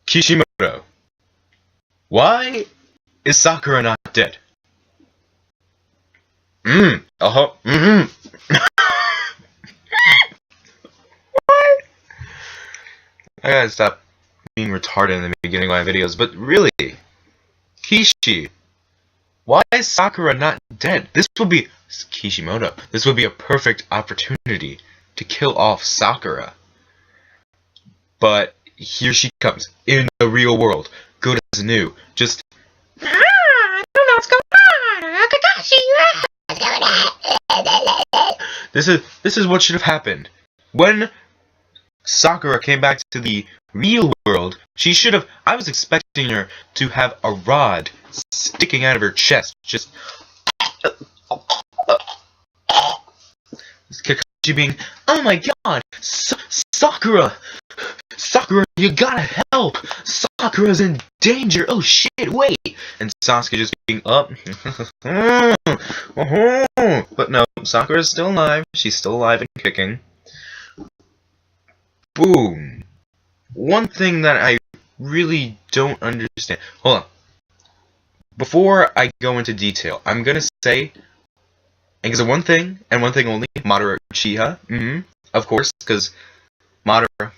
Kishimoto, why is Sakura not dead? What? I gotta stop being retarded in the beginning of my videos, but really, Kishi, why is Sakura not dead? Kishimoto, this would be a perfect opportunity to kill off Sakura. But here she comes, in the real world, good as new, just I don't know what's going on, Kakashi. This is what should have happened. When Sakura came back to the real world, she should have. I was expecting her to have a rod sticking out of her chest, just Kakashi being, oh my god, Sakura, you gotta help! Sakura's in danger! Oh shit, wait! And Sasuke just being up. But no, Sakura's still alive. She's still alive and kicking. Boom. One thing that I really don't understand. Hold on. Before I go into detail, I'm gonna say, and because of one thing, and one thing only, Madara Uchiha. Of course, because Madara.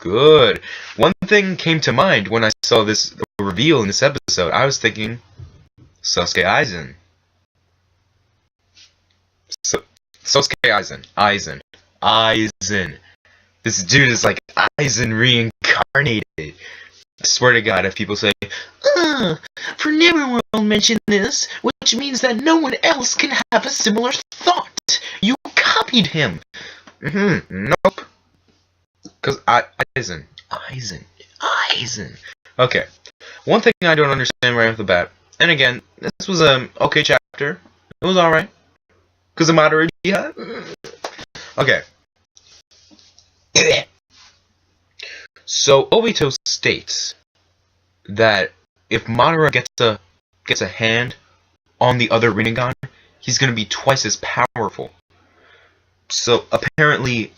Good. One thing came to mind when I saw this reveal in this episode. I was thinking, Sasuke Aizen. Sasuke Aizen. This dude is like Aizen reincarnated. I swear to God, if people say, for never will mention this, which means that no one else can have a similar thought. You copied him. Nope. Because Aizen. Okay. One thing I don't understand right off the bat, and again, this was an okay chapter. It was alright. Because of Madara Uchiha. Okay. So Obito states that if Madara gets a hand on the other Rinnegan, he's gonna be twice as powerful. So apparently,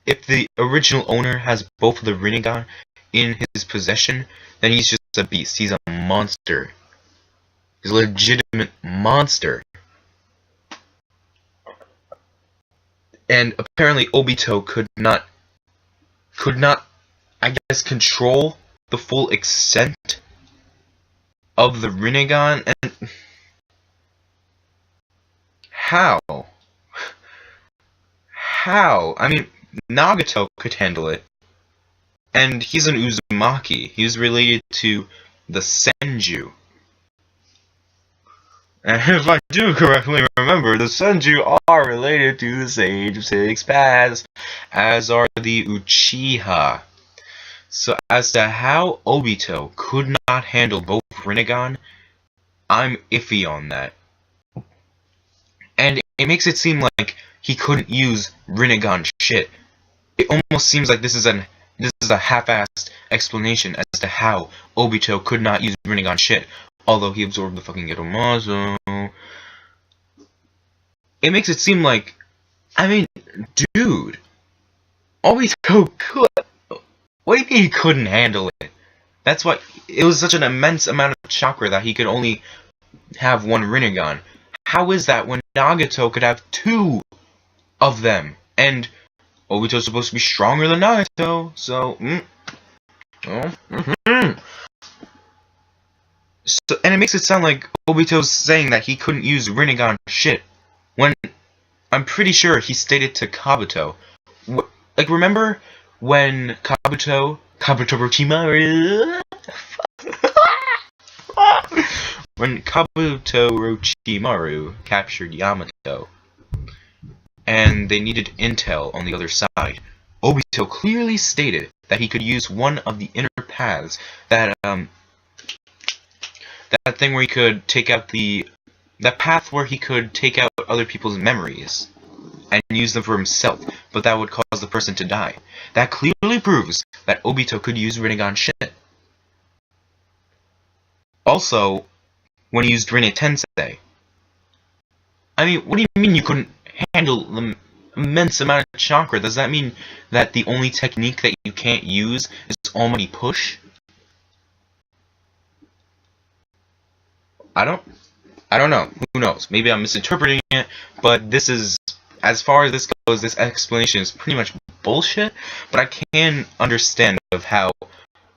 if the original owner has both of the Rinnegan in his possession, then he's just a beast. He's a monster. He's a legitimate monster. And apparently Obito could not, I guess, control the full extent of the Rinnegan. And how? I mean, Nagato could handle it. And he's an Uzumaki. He's related to the Senju. And if I do correctly remember, the Senju are related to the Sage of Six Paths, as are the Uchiha. So as to how Obito could not handle both Rinnegan, I'm iffy on that. And it makes it seem like he couldn't use Rinnegan shit. It almost seems like this is a half-assed explanation as to how Obito could not use Rinnegan shit, although he absorbed the fucking Gedomazo. It makes it seem like, I mean, dude, Obito could. What do you mean he couldn't handle it? That's why it was such an immense amount of chakra that he could only have one Rinnegan. How is that when Nagato could have two of them? And Obito's supposed to be stronger than Naruto, so, So, and it makes it sound like Obito's saying that he couldn't use Rinnegan shit, when I'm pretty sure he stated to Kabuto. Like, remember when Kabuto Orochimaru, when Kabuto Orochimaru captured Yamato, and they needed intel on the other side, Obito clearly stated that he could use one of the inner paths, that thing where he could take out that path where he could take out other people's memories and use them for himself, but that would cause the person to die. That clearly proves that Obito could use Rinnegan shit. Also, when he used Rinne Tensei, I mean, what do you mean you couldn't handle them? immense amount of chakra. Does that mean that the only technique that you can't use is Almighty Push? I don't know. Who knows? Maybe I'm misinterpreting it, but this is, as far as this goes, this explanation is pretty much bullshit, but I can understand of how,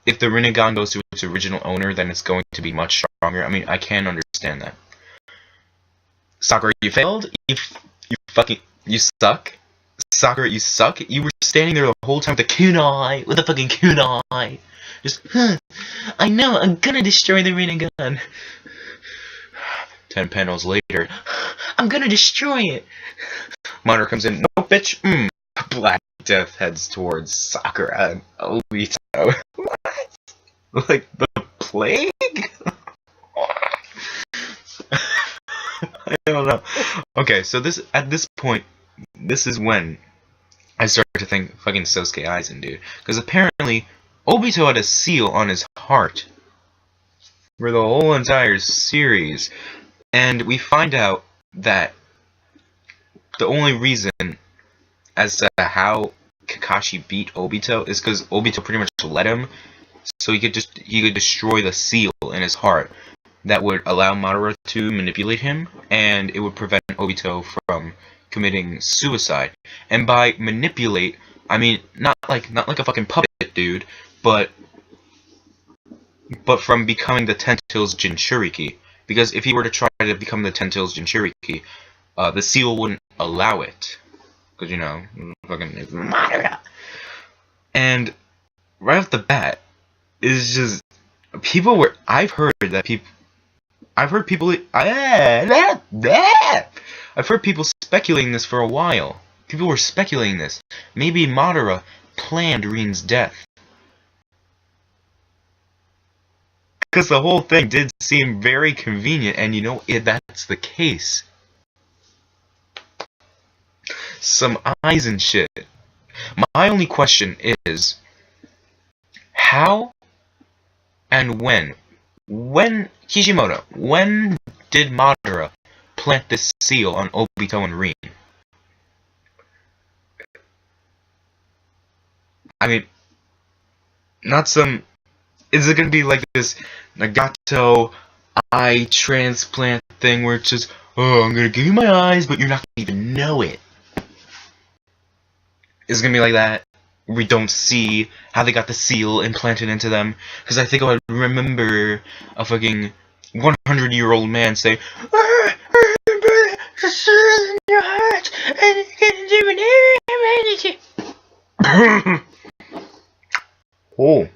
if the Rinnegan goes to its original owner, then it's going to be much stronger. I mean, I can understand that. Sakura, you failed? You you suck? Sakura, you suck? You were standing there the whole time with the kunai, with the fucking kunai. Just, I know, I'm gonna destroy the Rinnegan. 10 panels later, I'm gonna destroy it. Madara comes in, no bitch, Black Death heads towards Sakura and Obito. What? Like the plague? I don't know. Okay, so at this point, this is when I started to think fucking Sosuke Aizen, dude. Because apparently, Obito had a seal on his heart for the whole entire series. And we find out that the only reason as to how Kakashi beat Obito is because Obito pretty much let him, so he could destroy the seal in his heart that would allow Madara to manipulate him, and it would prevent Obito from committing suicide. And by manipulate, I mean not like a fucking puppet, dude, but from becoming the Ten Tails Jinchuriki. Because if he were to try to become the Ten Tails Jinchuriki, the seal wouldn't allow it. Because, you know, fucking Madara. And right off the bat, it's just I've heard people speculating this for a while. People were speculating this. Maybe Madara planned Rin's death. Because the whole thing did seem very convenient, and you know, that's the case. Some Aizen shit. My only question is, how and when? Kishimoto, when did Madara plant this seal on Obito and Rin? I mean, not some... Is it gonna be like this Nagato eye transplant thing where it's just, oh, I'm gonna give you my eyes, but you're not gonna even know it? Is it gonna be like that? We don't see how they got the seal implanted into them? Because I think I would remember a fucking 100-year-old man say, the seal in your heart, and you can do anything. Oh.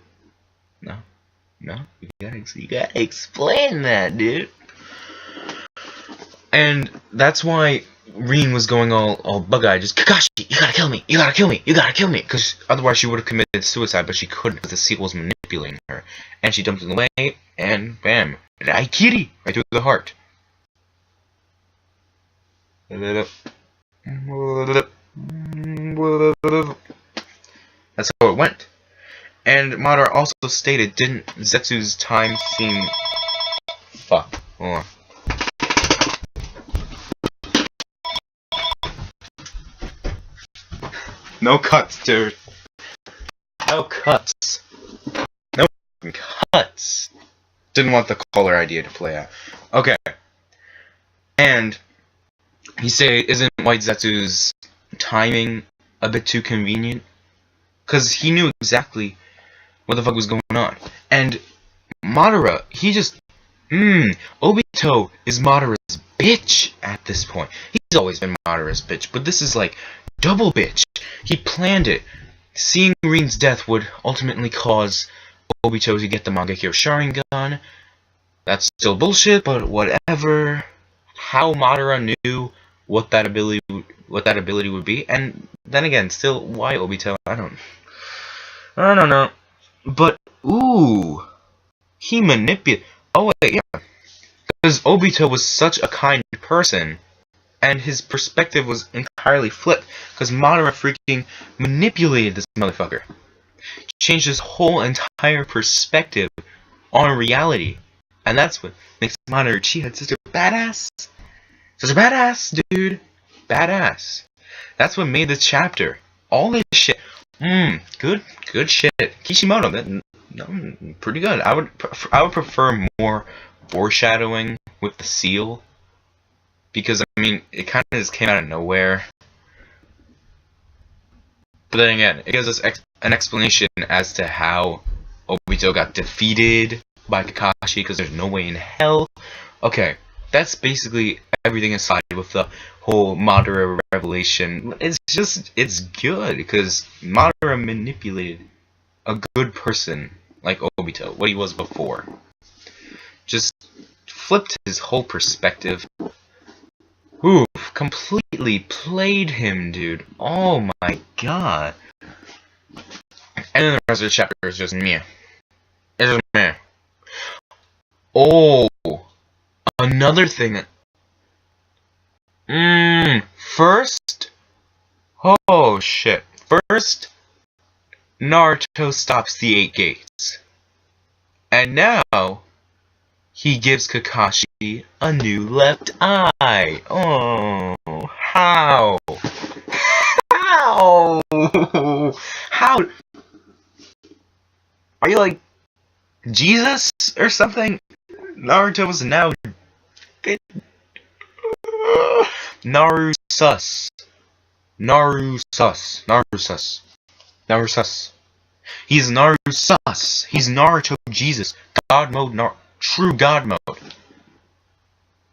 No, you gotta explain that, dude. And that's why Rin was going all bug-eyed, just, Kakashi, you gotta kill me, you gotta kill me, you gotta kill me, because otherwise she would have committed suicide, but she couldn't, because the seal was manipulating her. And she dumped it away, and bam, Raikiri, right through the heart. That's how it went. And Madara also stated, didn't Zetsu's time seem... Fuck, hold on. No cuts, dude. No cuts. No cuts. Didn't want the color idea to play out. Okay. And he said, isn't White Zetsu's timing a bit too convenient? Because he knew exactly what the fuck was going on. And Madara, he just... Obito is Madara's bitch at this point. He's always been Madara's bitch, but this is like double bitch. He planned it. Seeing Rin's death would ultimately cause Obito to get the Mangekyo Sharingan. That's still bullshit, but whatever. How Madara knew what that ability would be, and then again, still, why Obito? I don't know. But ooh, he manipulated. Oh wait, yeah, because Obito was such a kind person, and his perspective was entirely flipped. Because Madara freaking manipulated this motherfucker, changed his whole entire perspective on reality, and that's what makes Madara Uchiha such a badass. Such a badass, dude. Badass. That's what made the chapter. All this shit. Good shit. Kishimoto, pretty good. I would prefer more foreshadowing with the seal, because I mean it kind of just came out of nowhere. But then again, it gives us an explanation as to how Obito got defeated by Kakashi, because there's no way in hell. Okay, that's basically everything aside with the whole Madara revelation. It's good, because Madara manipulated a good person like Obito, what he was before. Just flipped his whole perspective. Ooh, completely played him, dude. Oh my god. And then the rest of the chapter is just meh. It's just meh. Oh, another thing. First. Oh shit. First, Naruto stops the 8 gates. And now, he gives Kakashi a new left eye. Oh, how? How? How? Are you like Jesus or something? Naruto is now Narusus. He's Narusus. He's Naruto Jesus. God mode, true God mode.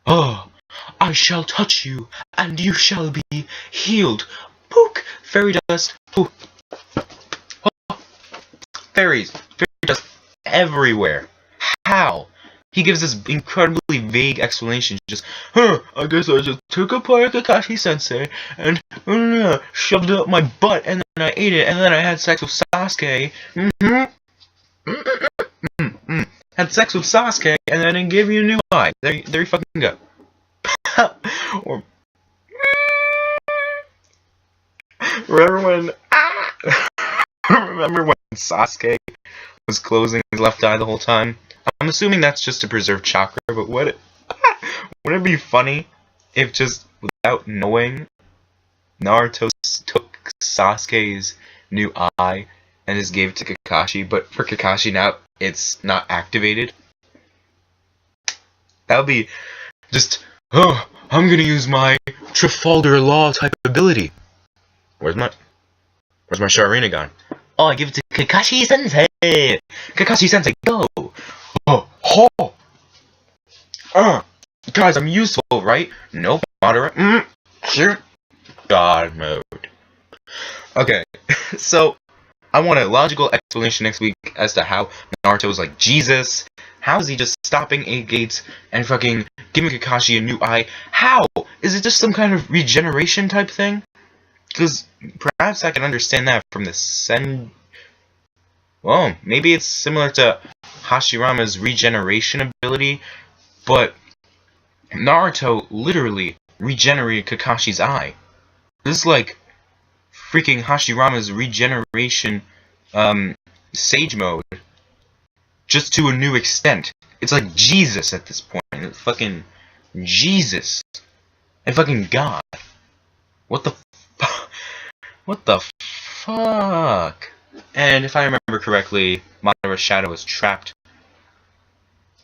Oh, I shall touch you, and you shall be healed. Pook! Fairy dust. Pook. Oh. Fairy dust everywhere. How? He gives this incredibly vague explanation. Just, I guess I just took apart Kakashi Sensei and shoved it up my butt, and then I ate it, and then I had sex with Sasuke. Had sex with Sasuke, and then I gave you a new eye. There you fucking go. Or remember when Sasuke was closing his left eye the whole time? I'm assuming that's just to preserve chakra, but wouldn't it be funny if just without knowing, Naruto took Sasuke's new eye and just gave it to Kakashi, but for Kakashi now it's not activated? That would be just, I'm gonna use my Trafalgar Law type ability. Where's my Sharingan? Oh, I give it to Kakashi Sensei! Kakashi Sensei, go! Guys, I'm useful, right? Nope, Madara. Sure. God mode. Okay, so I want a logical explanation next week as to how Naruto is like Jesus. How is he just stopping 8 gates and fucking giving Kakashi a new eye? How? Is it just some kind of regeneration type thing? Because perhaps I can understand that from the Well, maybe it's similar to Hashirama's regeneration ability, but Naruto literally regenerated Kakashi's eye. This is like freaking Hashirama's regeneration Sage mode, just to a new extent. It's like Jesus at this point. It's fucking Jesus. And fucking God. What the fuck? And if I remember correctly, Madara's shadow was trapped.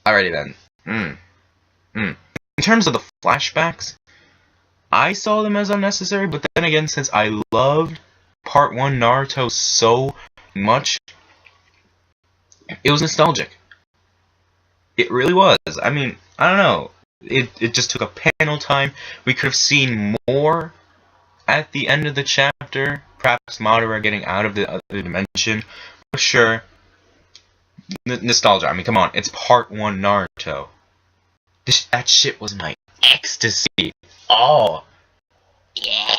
Alrighty then. In terms of the flashbacks, I saw them as unnecessary, but then again, since I loved Part 1 Naruto so much, it was nostalgic. It really was. I mean, I don't know. It just took a panel time. We could have seen more at the end of the chapter. Perhaps Madara getting out of the other dimension. But sure. Nostalgia. I mean, come on. It's Part 1 Naruto. That shit was my ecstasy. Oh. Yeah.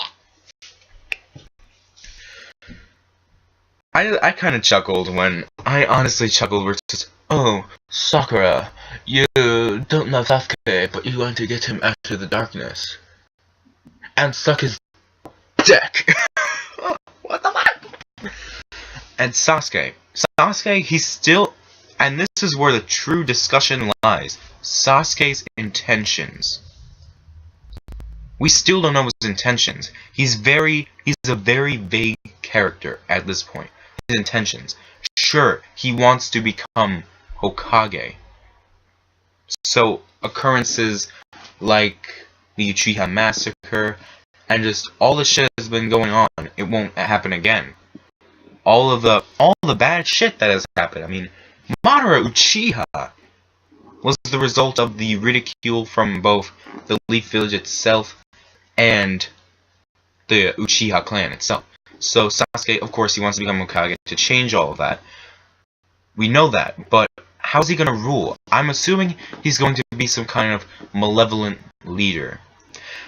I kind of chuckled when... I honestly chuckled where it's just... Oh, Sakura, you don't love Sasuke, but you want to get him out of the darkness. And suck his dick. What the fuck? And Sasuke, he's still... And this is where the true discussion lies. Sasuke's intentions. We still don't know his intentions. He's a very vague character at this point. His intentions. Sure, he wants to become Hokage. So, occurrences like the Uchiha massacre and just all the shit that's been going on, it won't happen again. All the bad shit that has happened. I mean, Madara Uchiha was the result of the ridicule from both the Leaf Village itself and the Uchiha clan itself. So Sasuke, of course, he wants to become Hokage to change all of that. We know that, but how's he gonna rule? I'm assuming he's going to be some kind of malevolent leader.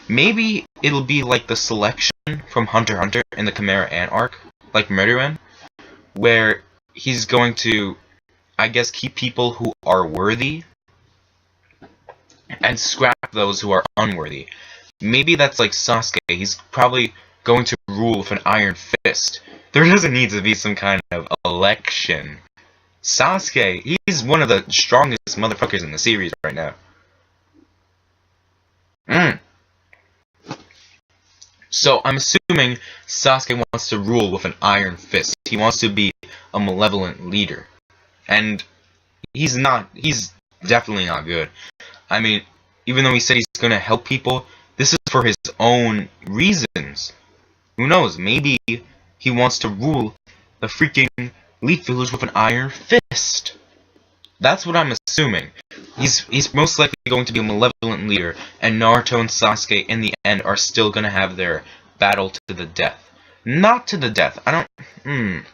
Maybe it'll be like the selection from Hunter x Hunter in the Chimera Ant arc, like Murderin, where he's going to, I guess, keep people who are worthy and scrap those who are unworthy. Maybe that's like Sasuke. He's probably going to rule with an iron fist. There doesn't need to be some kind of election. Sasuke, he's one of the strongest motherfuckers in the series right now. So I'm assuming Sasuke wants to rule with an iron fist. He wants to be a malevolent leader. And he's definitely not good. I mean, even though he said he's gonna help people, this is for his own reasons. Who knows, maybe he wants to rule the freaking Leaf Village with an iron fist. That's what I'm assuming. He's most likely going to be a malevolent leader, and Naruto and Sasuke in the end are still gonna have their battle to the death. Not to the death. I don't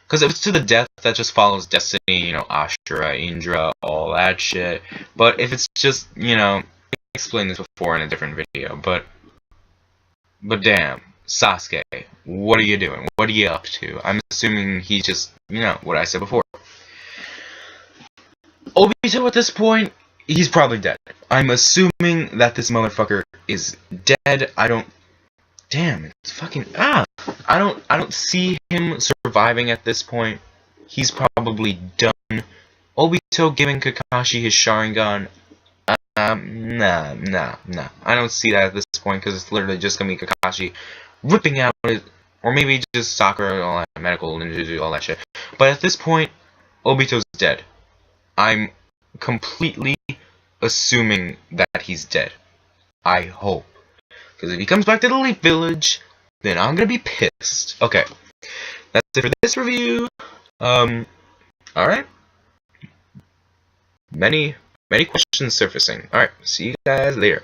because if it's to the death, that just follows destiny, you know, Ashura, Indra, all that shit. But if it's just, you know, I explained this before in a different video, but damn, Sasuke, what are you doing? What are you up to? I'm assuming he's just, you know, what I said before. Obito at this point, he's probably dead. I'm assuming that this motherfucker is dead. Damn, it's fucking I don't see him surviving at this point. He's probably done. Obito giving Kakashi his Sharingan. Nah. I don't see that at this point because it's literally just gonna be Kakashi ripping out it, or maybe just Sakura, all that medical ninjutsu, all that shit. But at this point, Obito's dead. I'm completely assuming that he's dead. I hope. Because if he comes back to the Leaf Village, then I'm gonna be pissed. Okay. That's it for this review. Alright. Many questions surfacing. Alright, see you guys later.